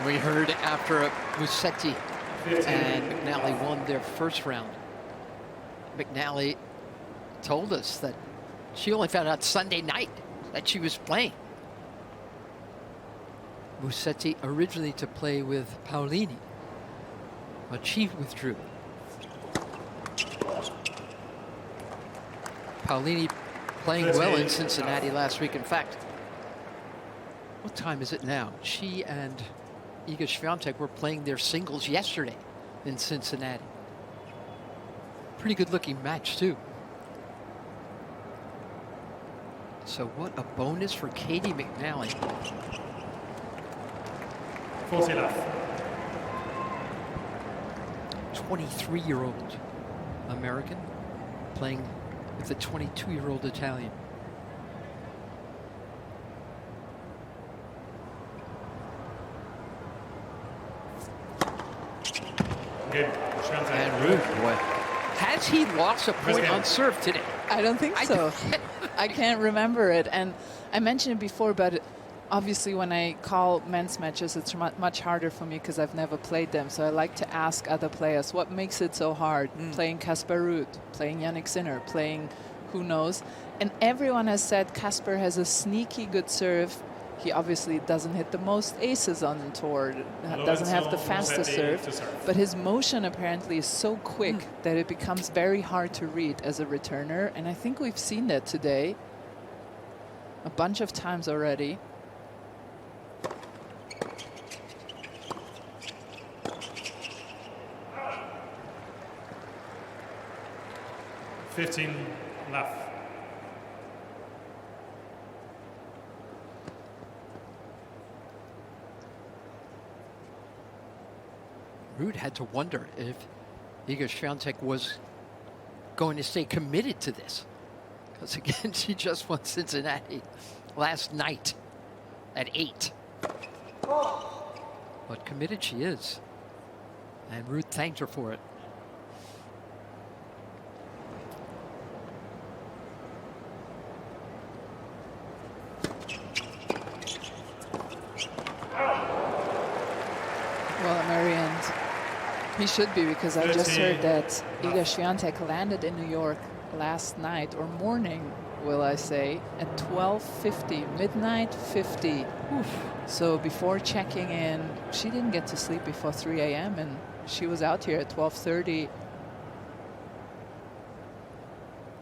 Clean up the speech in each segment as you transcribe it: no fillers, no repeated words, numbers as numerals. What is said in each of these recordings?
We heard after Musetti and McNally won their first round, McNally told us that she only found out Sunday night that she was playing. Musetti originally to play with Paolini, but she withdrew. Paolini playing well in Cincinnati last week. In fact, what time is it now? She and Iga Swiatek were playing their singles yesterday in Cincinnati. Pretty good looking match too. So what a bonus for Katie McNally. 40 left. 23-year-old American playing with a 22-year-old Italian. Game. And Ruud, boy, has he lost a point on serve today? I don't think so. I can't remember it. And I mentioned it before, but obviously when I call men's matches, it's much harder for me because I've never played them. So I like to ask other players, what makes it so hard? Playing Casper Ruud, playing Jannik Sinner, playing who knows. And everyone has said Casper has a sneaky good serve. He obviously doesn't hit the most aces on the tour, doesn't have the fastest serve, but his motion apparently is so quick that it becomes very hard to read as a returner. And I think we've seen that today a bunch of times already. $15 left. Ruud had to wonder if Iga Swiatek was going to stay committed to this. Because again, she just won Cincinnati last night at 8. But committed she is. And Ruud thanked her for it. Well, Marianne, he should be, because I just heard that Iga Swiatek landed in New York last night, or morning, will I say, at 12:50, midnight 50. Oof. So before checking in, she didn't get to sleep before 3 a.m. and she was out here at 12:30,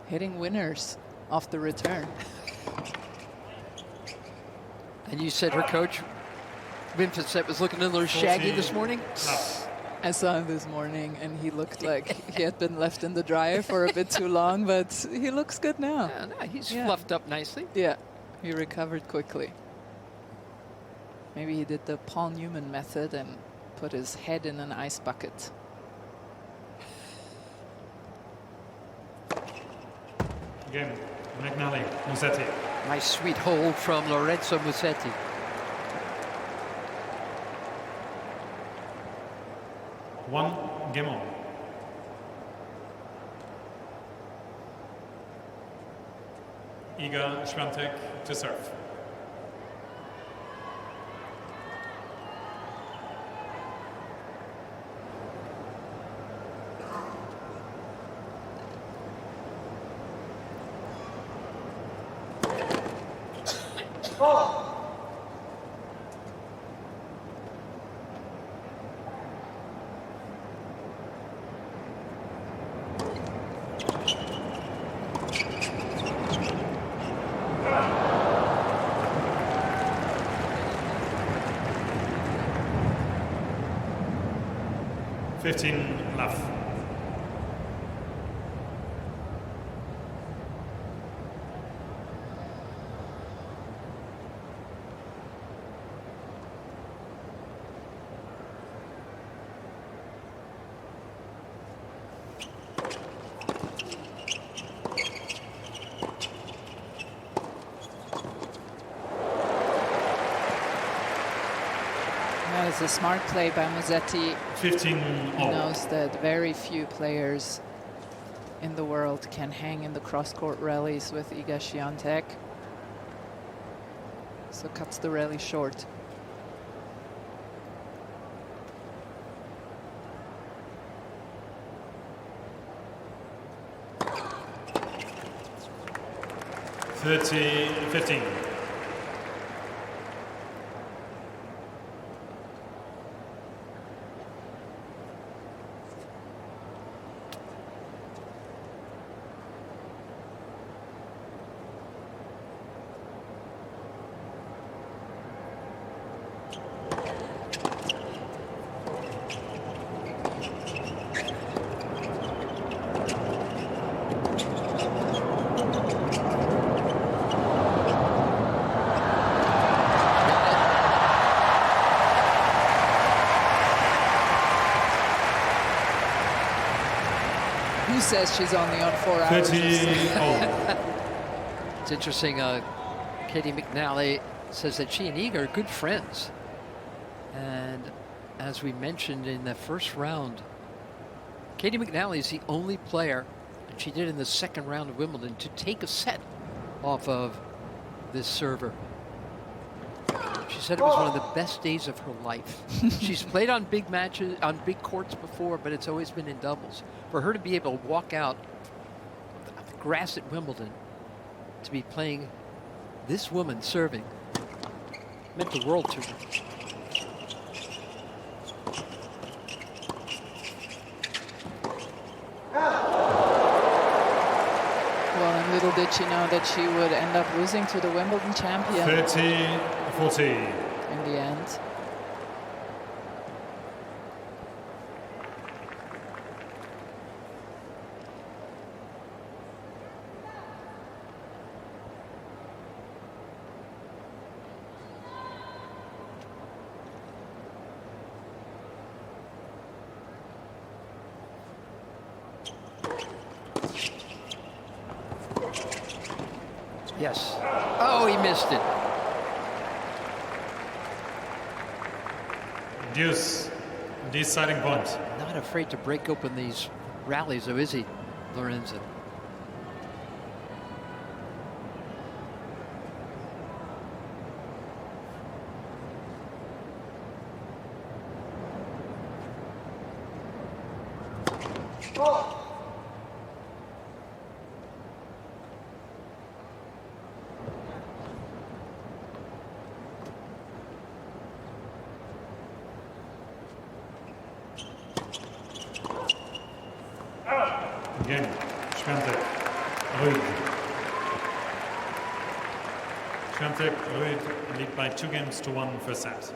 hitting winners off the return. And you said her coach, Vincent, was looking a little shaggy this morning? I saw him this morning, and he looked like he had been left in the dryer for a bit too long, but he looks good now. Yeah, no, he's fluffed up nicely. Yeah, he recovered quickly. Maybe he did the Paul Newman method and put his head in an ice bucket. Game. McNally, Musetti. Nice sweet hold from Lorenzo Musetti. One game on. Iga Swiatek to serve. $15 left. That is a smart play by Musetti. 15 He knows that very few players in the world can hang in the cross-court rallies with Iga Swiatek. So cuts the rally short. 30-15. Who says she's only on 4 hours? 30 all. It's interesting. Katie McNally says that she and Iga are good friends. And as we mentioned in the first round, Katie McNally is the only player, and she did in the second round of Wimbledon, to take a set off of this server. She said it was one of the best days of her life. She's played on big matches, on big courts before, but it's always been in doubles. For her to be able to walk out the grass at Wimbledon, to be playing this woman serving, meant the world to her. Well, and little did she know that she would end up losing to the Wimbledon champion 30-40. in the end. Yes. Oh, he missed it. Deuce, deciding point. Not afraid to break open these rallies, though, is he, Lorenzo? Again, Swiatek, Ruud. Swiatek, Ruud lead by 2-1 first set.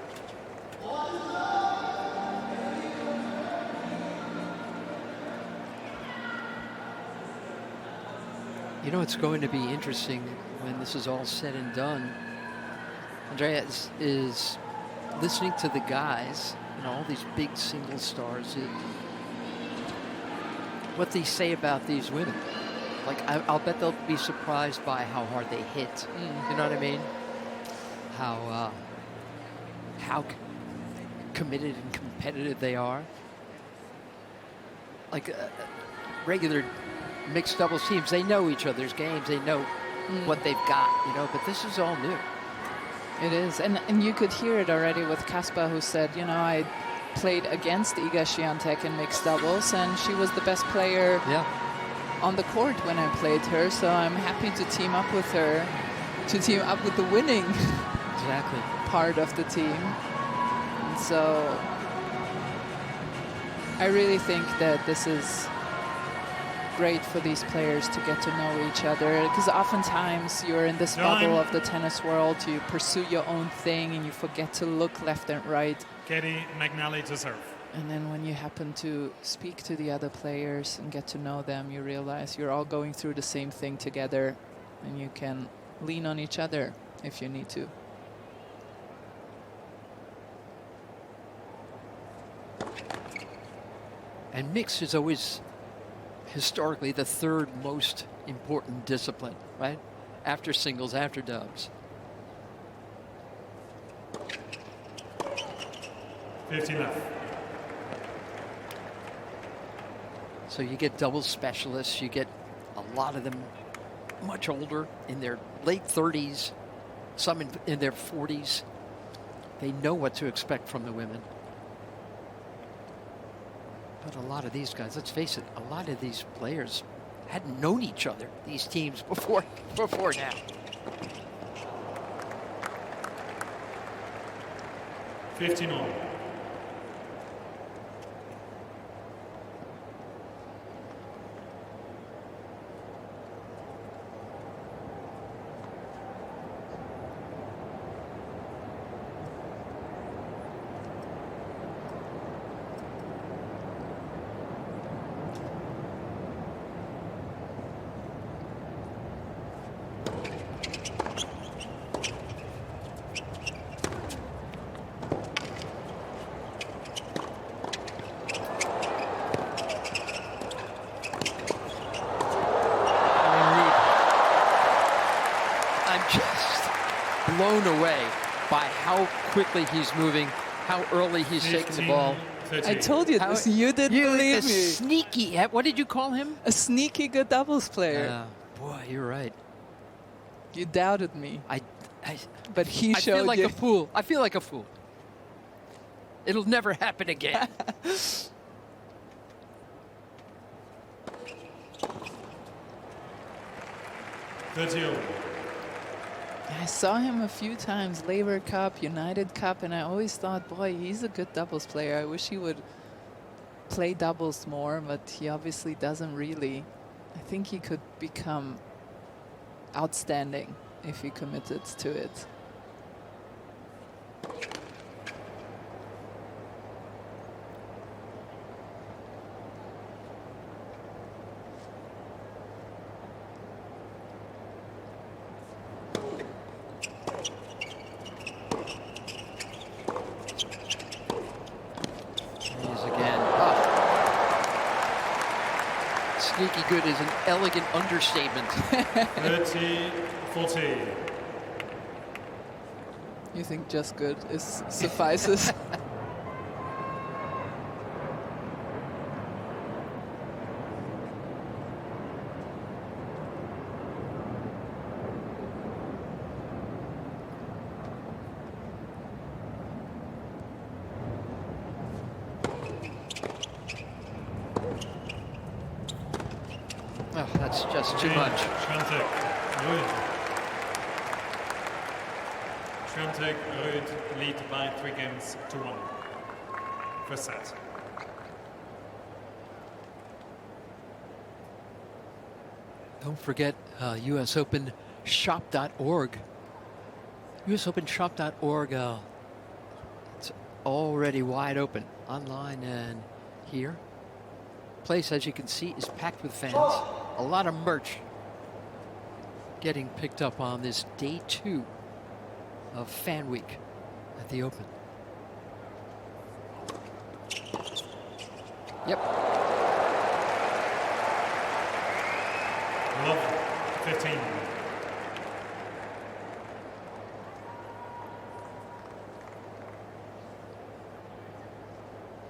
You know, it's going to be interesting when this is all said and done. Andrea is listening to the guys, you know, all these big single stars, what they say about these women. Like, I'll bet they'll be surprised by how hard they hit. You know what I mean? How committed and competitive they are. Like regular mixed doubles teams, they know each other's games. They know what they've got, you know, but this is all new. It is, and you could hear it already with Kasper, who said, you know, I played against Iga Swiatek in mixed doubles, and she was the best player on the court when I played her, so I'm happy to team up with her, to team up with the winning part of the team. And so I really think that this is great for these players to get to know each other, because oftentimes you're in this bubble of the tennis world, you pursue your own thing and you forget to look left and right. Katie McNally to serve. And then when you happen to speak to the other players and get to know them, you realize you're all going through the same thing together, and you can lean on each other if you need to. And mix is always historically the third most important discipline, right? After singles, after dubs. 15 left. So you get double specialists, you get a lot of them much older, in their late 30s, some in their 40s. They know what to expect from the women. But a lot of these guys, let's face it, a lot of these players hadn't known each other, these teams, before now. Fifteen all. Blown away by how quickly he's moving, how early he's taking the ball. 13. I told you this. You didn't believe me. Sneaky. What did you call him? A sneaky good doubles player. Boy, you're right. You doubted me. But he I showed feel like you. a fool. I feel like a fool. It'll never happen again. 30. I saw him a few times, Labour Cup, United Cup, and I always thought, boy, he's a good doubles player. I wish he would play doubles more, but he obviously doesn't really. I think he could become outstanding if he committed to it. Sneaky good is an elegant understatement. 30-40. You think just good suffices? Oh, that's just too much. Swiatek, Ruud. Swiatek, Ruud lead by 3-1. First set. Don't forget USOpenShop.org. USOpenShop.org. It's already wide open online and here. Place, as you can see, is packed with fans. A lot of merch getting picked up on this day 2 of Fan Week at the Open. Yep. Love 15.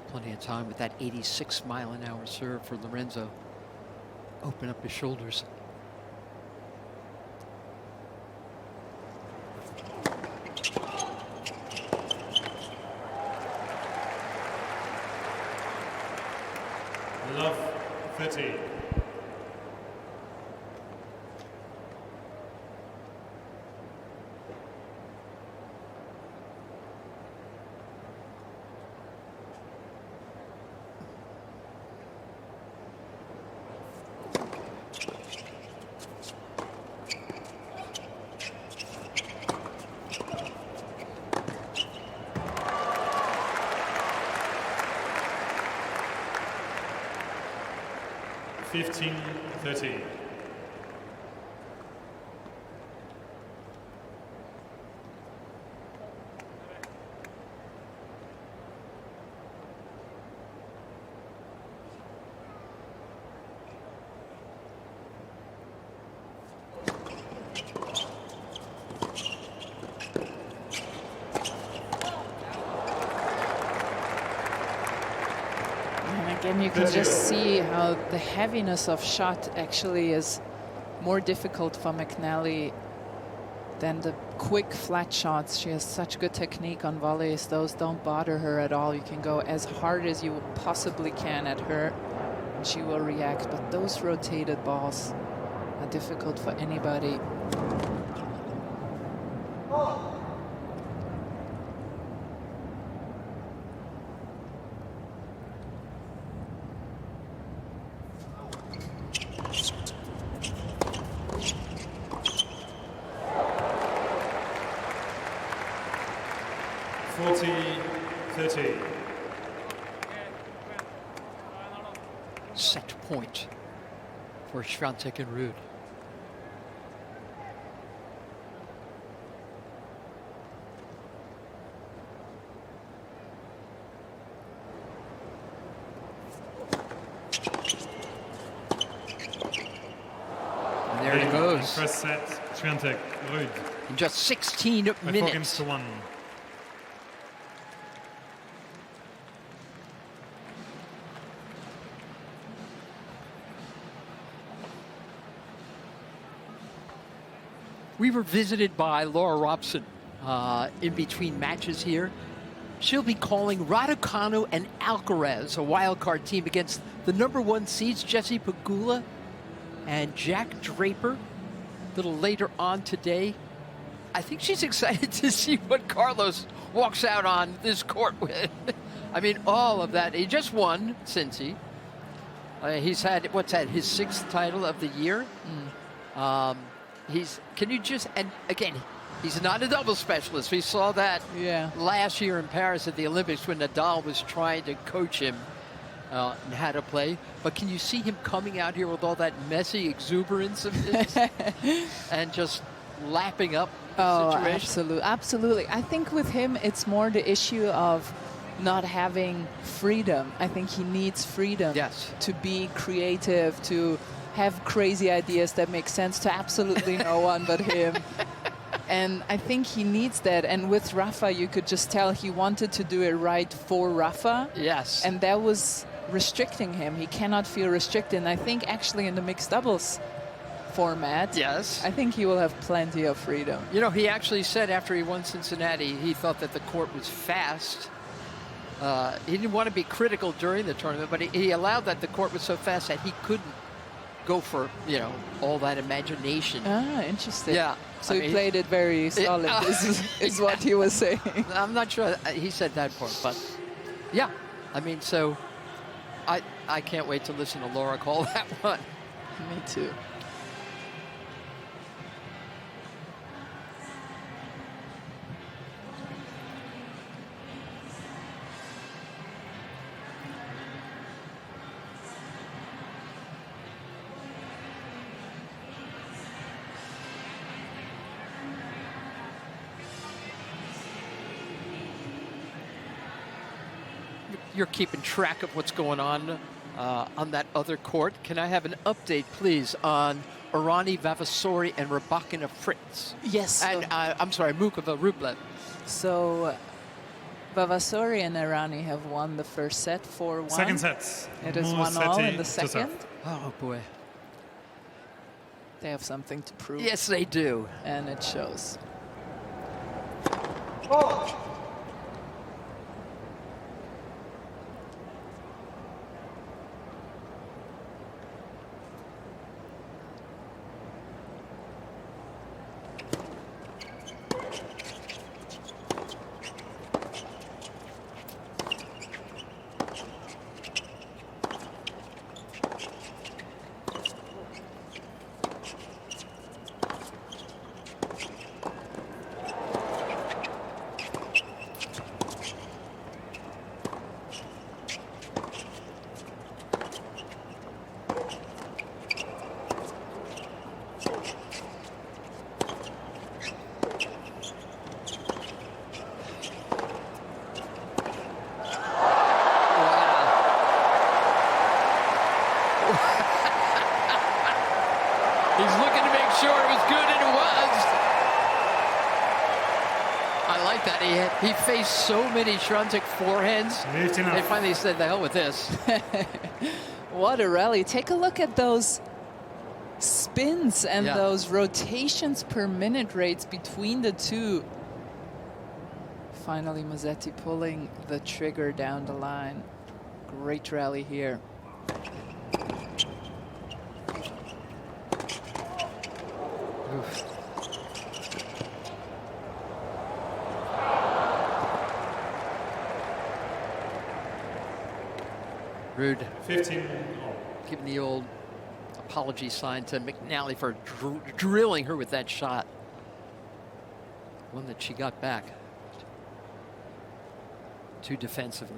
Plenty of time with that 86-mile-an-hour serve for Lorenzo. Open up his shoulders. Love 30. Fifteen, 30. And you can just see how the heaviness of shot actually is more difficult for McNally than the quick flat shots. She has such good technique on volleys. Those don't bother her at all. You can go as hard as you possibly can at her. she will react. But those rotated balls are difficult for anybody. Set point for Swiatek and Ruud. And there it goes. First set, Swiatek, Ruud. In just 16 By 4 games minutes. to 1. We were visited by Laura Robson in between matches here. She'll be calling Raducanu and Alcaraz, a wild card team, against the #1 seeds, Jesse Pegula and Jack Draper, a little later on today. I think she's excited to see what Carlos walks out on this court with. I mean, all of that. He just won, Cincy. He's had, what's that, his 6th title of the year? Can you just, and again, he's not a double specialist. We saw that last year in Paris at the Olympics when Nadal was trying to coach him and how to play. But can you see him coming out here with all that messy exuberance of his and just lapping up the situation? Absolutely, absolutely. I think with him, it's more the issue of not having freedom. I think he needs freedom to be creative, to have crazy ideas that make sense to absolutely no one but him. And I think he needs that. And with Rafa, you could just tell he wanted to do it right for Rafa. Yes. And that was restricting him. He cannot feel restricted. And I think actually in the mixed doubles format, I think he will have plenty of freedom. You know, he actually said after he won Cincinnati, he thought that the court was fast. He didn't want to be critical during the tournament, but he allowed that the court was so fast that he couldn't go for, you know, all that imagination. Ah, interesting. Yeah. So he played it very solid, is what he was saying. I'm not sure he said that part, but yeah. I mean, so I can't wait to listen to Laura call that one. Me too. You're keeping track of what's going on that other court. Can I have an update, please, on Arani Vavasori and Rybakina Fritz? Yes. And I'm sorry, Mukova Rublev. So Vavasori and Arani have won the first set 4-1. Second set. It is 1-1 in the second. Oh boy. They have something to prove. Yes, they do. And it shows. He's looking to make sure it was good, and it was. I like that. He faced so many Swiatek forehands. They finally said, the hell with this. What a rally. Take a look at those spins and those rotations per minute rates between the two. Finally, Musetti pulling the trigger down the line. Great rally here. Oof. Ruud 15 all. giving the old apology sign to McNally for drilling her with that shot. One that she got back. Too defensively.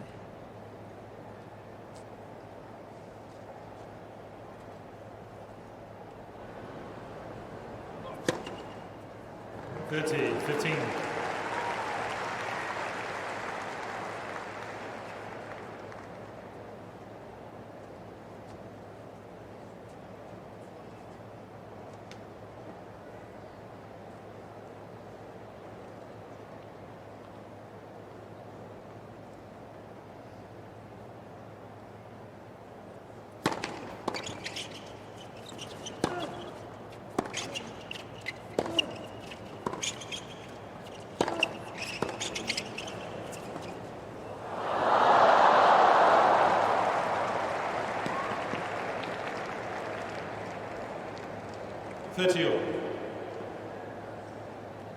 $30, 15.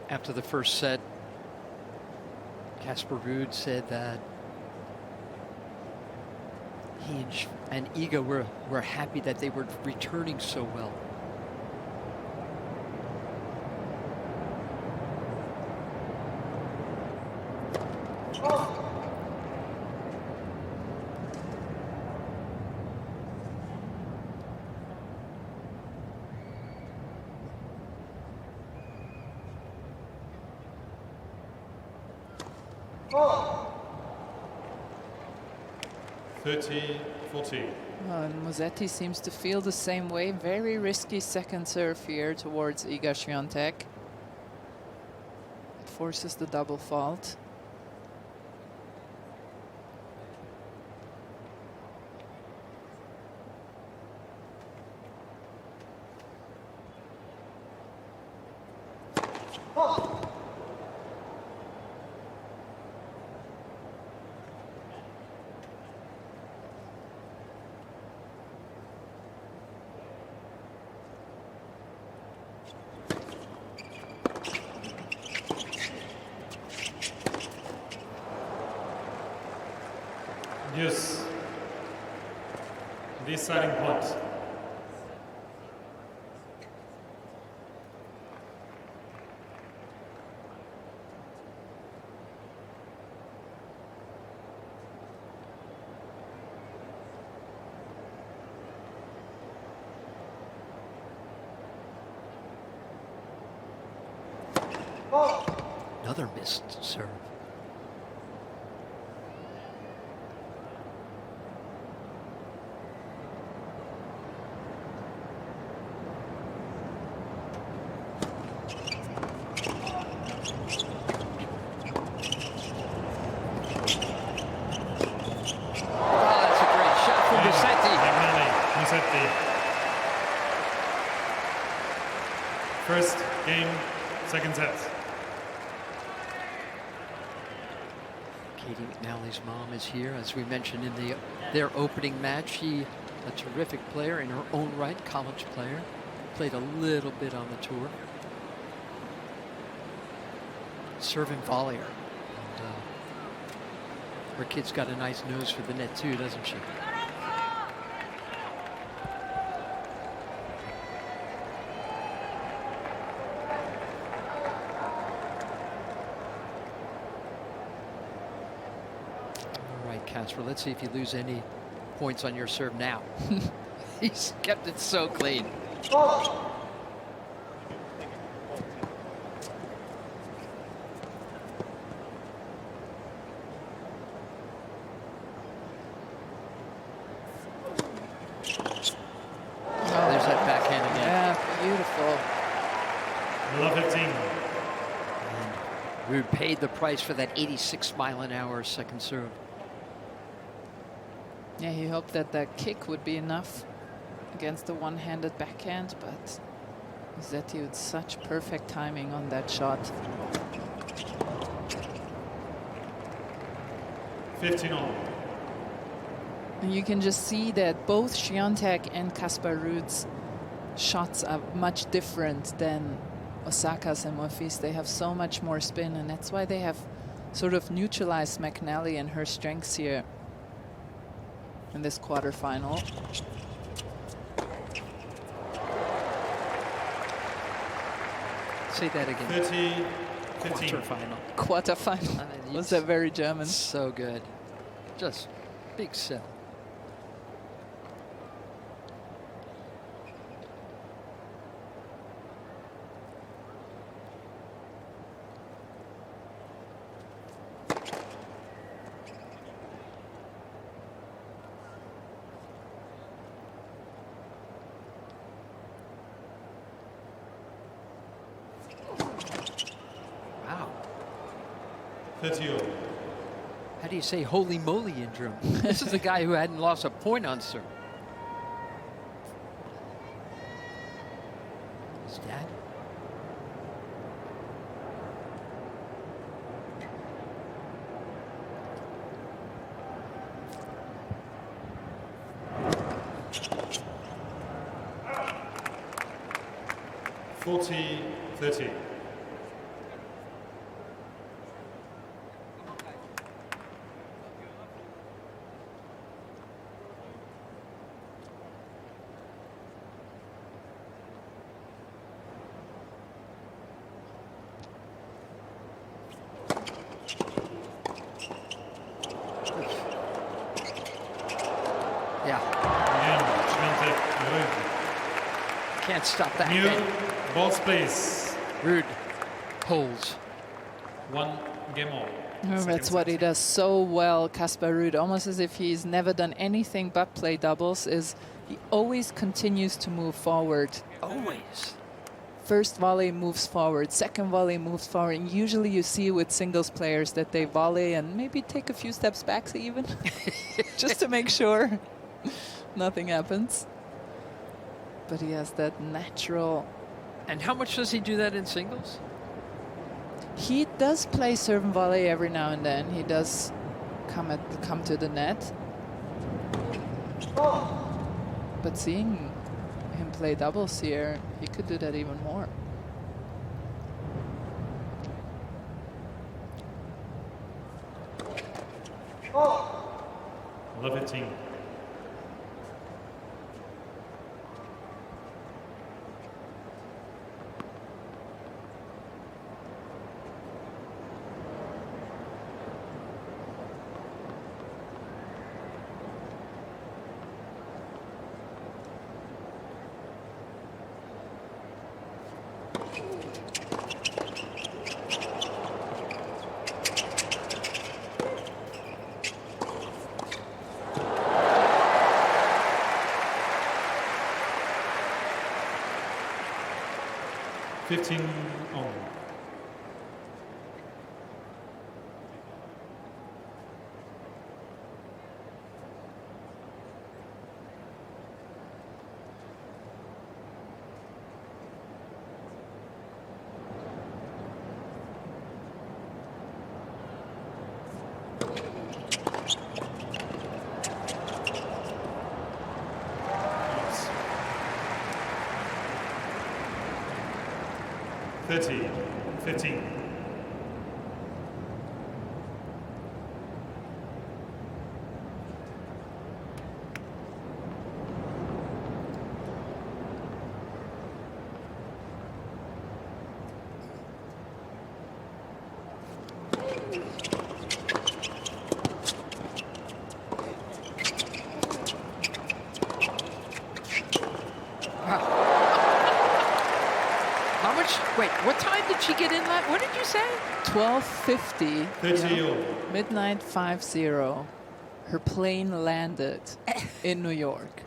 After the first set, Casper Ruud said that he and Iga were happy that they were returning so well. And Musetti seems to feel the same way. Very risky second serve here towards Iga Swiatek. It forces the double fault. Yes. Deciding point. Another missed serve. First game, second set. Katie McNally's mom is here, as we mentioned in their opening match. She, a terrific player in her own right, college player. Played a little bit on the tour. Serving volleyer. And, her kid's got a nice nose for the net too, doesn't she? Casper, let's see if you lose any points on your serve now. He's kept it so clean. There's that backhand again. Yeah, beautiful. Love 15. And Ruud paid the price for that 86-mile-an-hour second serve. Yeah, he hoped that that kick would be enough against the one-handed backhand, but Musetti with such perfect timing on that shot. 15 all. And you can just see that both Swiatek and Casper Ruud's shots are much different than Osaka's and Monfils. They have so much more spin, and that's why they have sort of neutralized McNally and her strengths here in this quarterfinal. Say that again. 30-15. Quarterfinal. Quarterfinal. Was that very German? So good. Just big set. Wow. 30-all. How do you say holy moly in German? This is a guy who hadn't lost a point on serve. His dad? Forty 30. Yeah, Again, Swiatek, Ruud. can't stop that. New Game. balls, please. Ruud holds. 1 game all. Oh, that's what he does so well, Casper Ruud, almost as if he's never done anything but play doubles, is he always continues to move forward. Always. First volley moves forward, second volley moves forward, and usually you see with singles players that they volley and maybe take a few steps back even, just to make sure nothing happens. But he has that natural... And how much does he do that in singles? He does play serve and volley every now and then. He does come to the net. But seeing him play doubles here, he could do that even more. Love it, team. Fifteen on. Oops. 30-15. How much? Wait, what time did she get in that? What did you say? 12:50. 30-all. Midnight 5-0. Her plane landed in New York.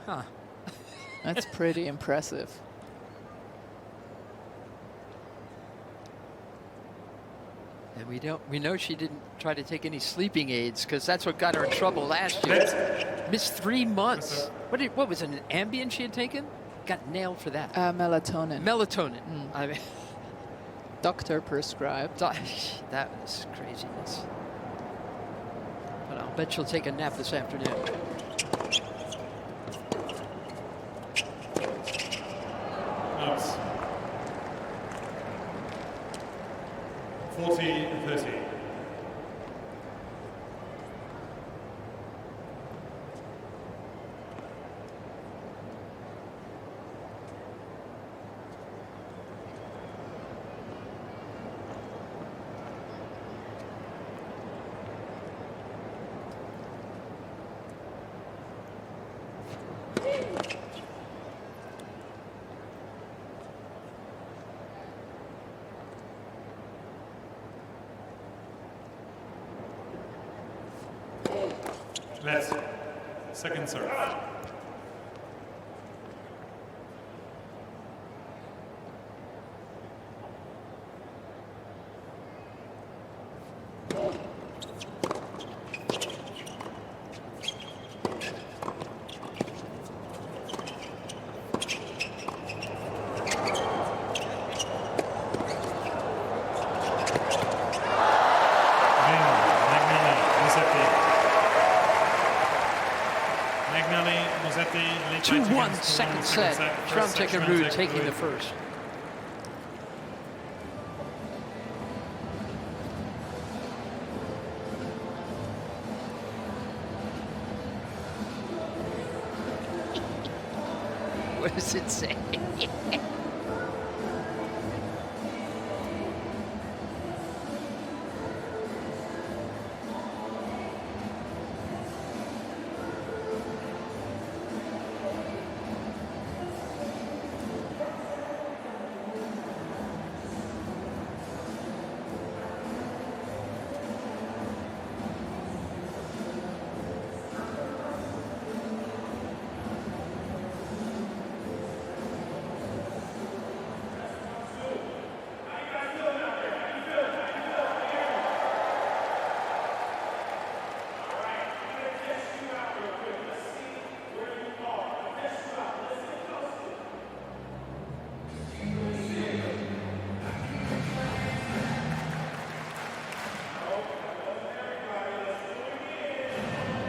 Huh. That's pretty impressive. And we know she didn't try to take any sleeping aids because that's what got her in trouble last year. Missed 3 months. What was it, an Ambien she had taken? Got nailed for that. Melatonin. Melatonin. I mean, Doctor prescribed. that was craziness. But I'll bet she'll take a nap this afternoon. Let's. Second serve. McNally, Musetti, lead by 2-1 2 second games to set. 1 First Swiatek and Swiatek, Ruud taking Ruud. the first. What does it say?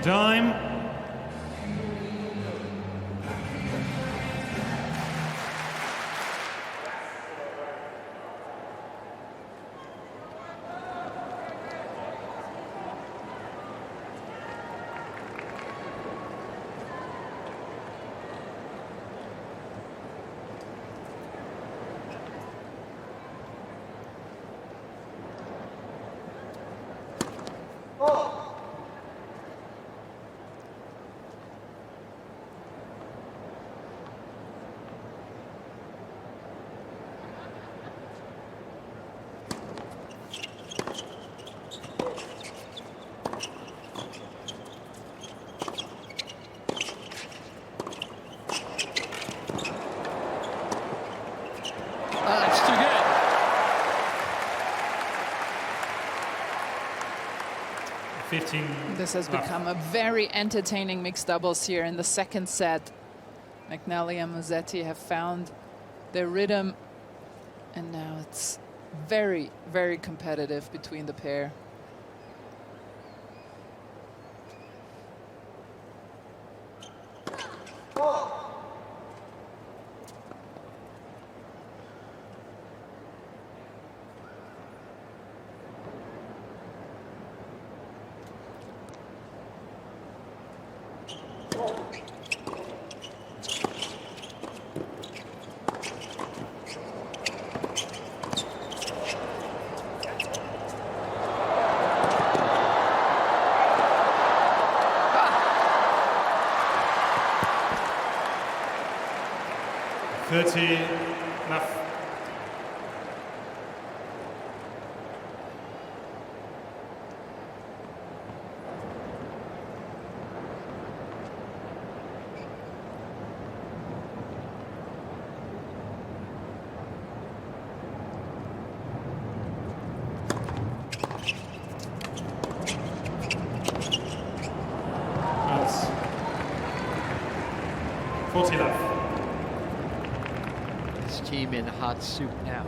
Time. That's too good. This has become a very entertaining mixed doubles here in the second set. McNally and Musetti have found their rhythm, and now it's very, very competitive between the pair. Love. That's 40 love. This team in hot soup now.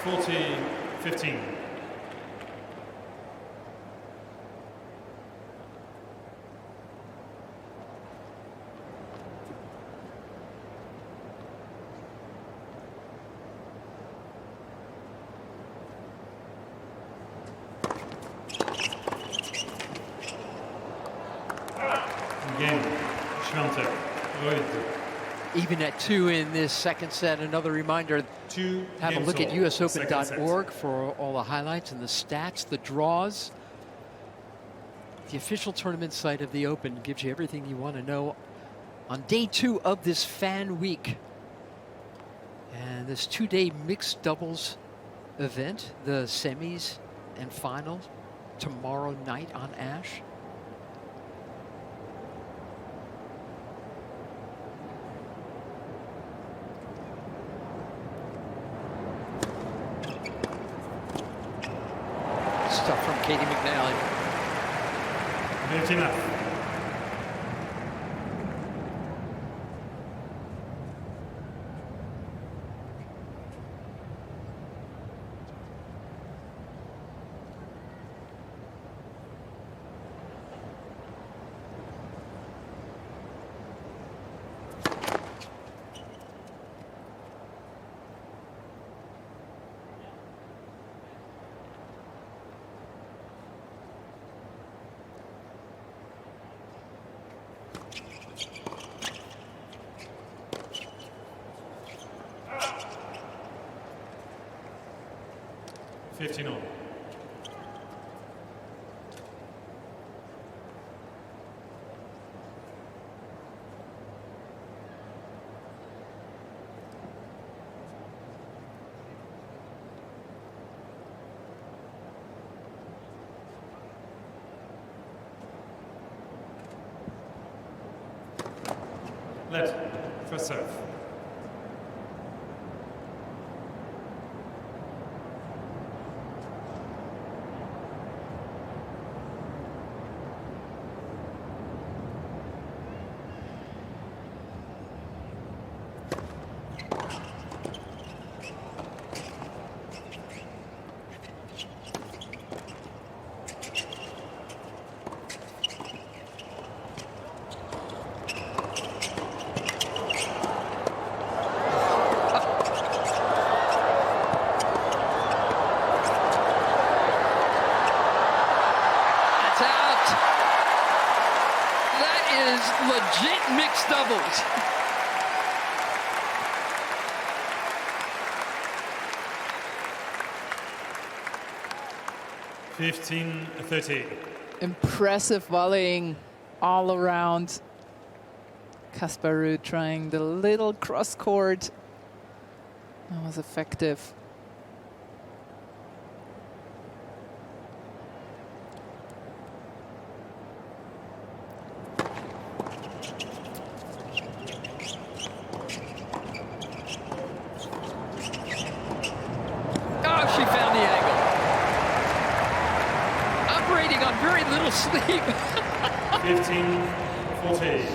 $40-15. Again, Swiatek, Ruud. even at 2 in this second set. Another reminder, 2 have a games look at all. Second set. usopen.org for all the highlights and the stats, the draws. The official tournament site of the Open gives you everything you want to know on day 2 of this fan week. And this 2-day mixed doubles event, the semis and finals, tomorrow night on Ash. Stuff from Katie McNally. Minute enough. Fifteen all. Let first serve. Legit mixed doubles. Fifteen 13. Impressive volleying all around. Casper Ruud trying the little cross court. That was effective. Sleep. 15-14.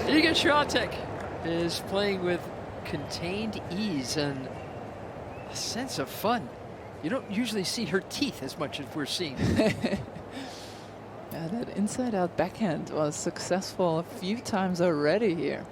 Iga Swiatek is playing with contained ease and a sense of fun. You don't usually see her teeth as much as we're seeing. Yeah, that inside-out backhand was successful a few times already here.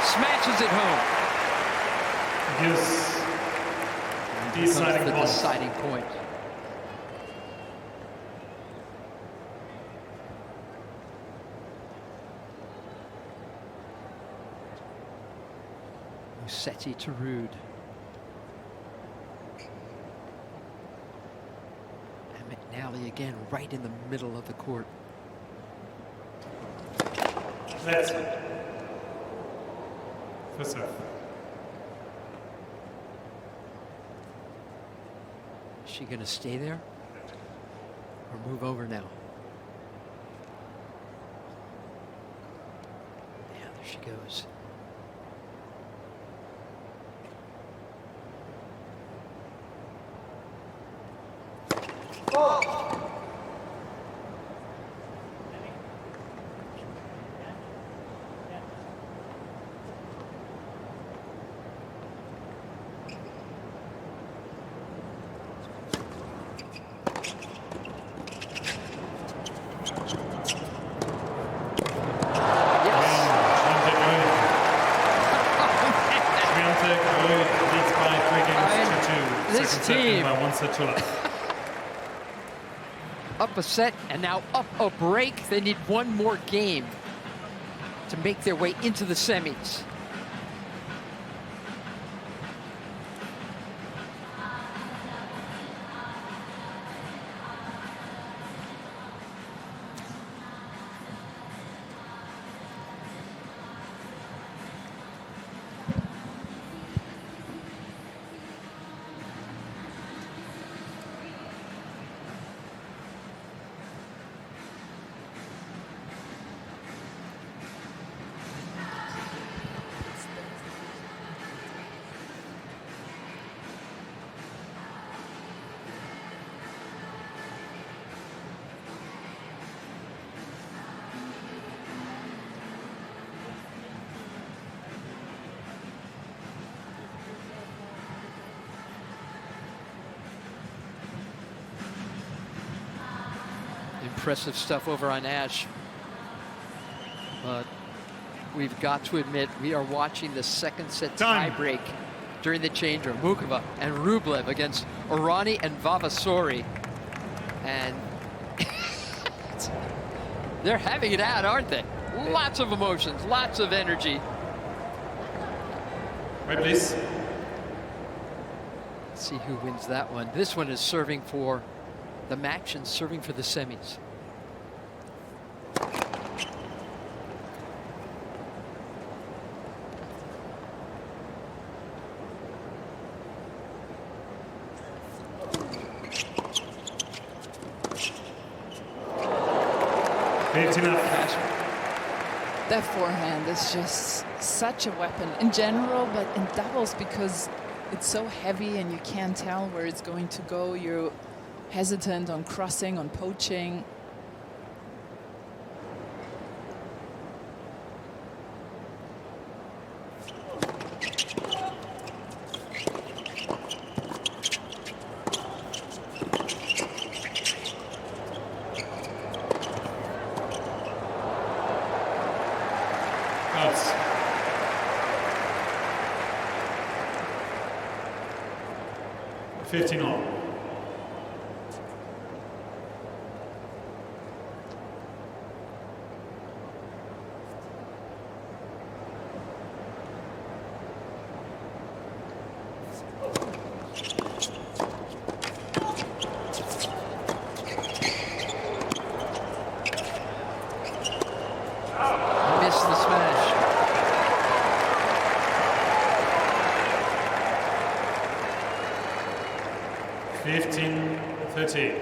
Smashes it home. Gives the deciding point. Musetti to Ruud. And McNally again right in the middle of the court. That's it. First serve. Is she going to stay there or move over now? Yeah, there she goes. Team by 1 set to love. Up a set and now up a break. They need one more game to make their way into the semis. Impressive stuff over on Ash. But we've got to admit, we are watching the second set tiebreak during the change room. Mukova and Rublev against Orani and Vavasori. And they're having it out, aren't they? Lots of emotions, lots of energy. Right, please. Let's see who wins that one. This one is serving for the match and serving for the semis. That forehand is just such a weapon in general, but in doubles because it's so heavy and you can't tell where it's going to go. You're hesitant on crossing, on poaching. Outs. 15 all. Missed the smash. Fifteen, 13.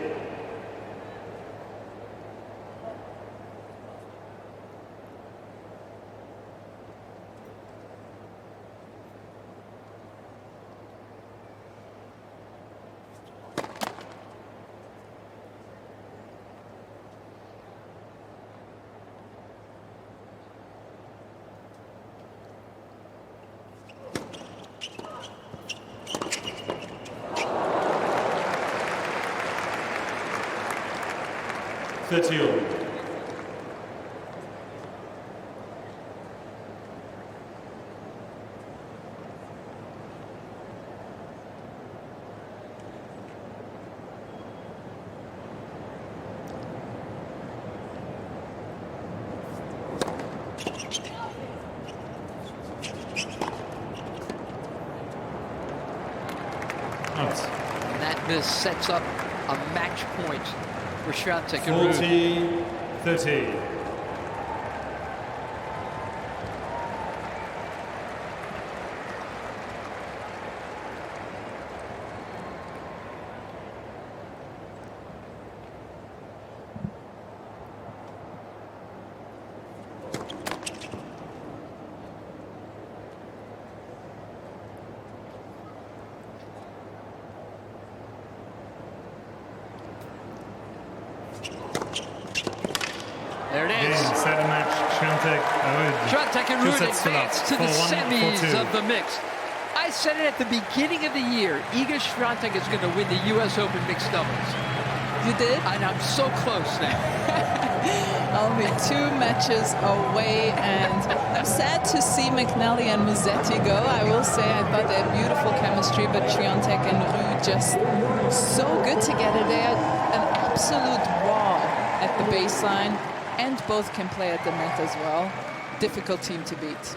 Out. And that miss sets up a match point for Swiatek and Ruud. 40-30. There it Game, is. set a match. Swiatek, Ruud. Swiatek and Two Ruud sets to love. advance to the 4-1, semis 4-2. of the mix. I said it at the beginning of the year. Iga Swiatek is going to win the U.S. Open mixed doubles. You did? And I'm so close now. Only 2 matches away, and I'm sad to see McNally and Musetti go. I will say I thought they had beautiful chemistry, but Swiatek and Ruud just so good together. They had an absolute wall at the baseline, and both can play at the net as well. Difficult team to beat.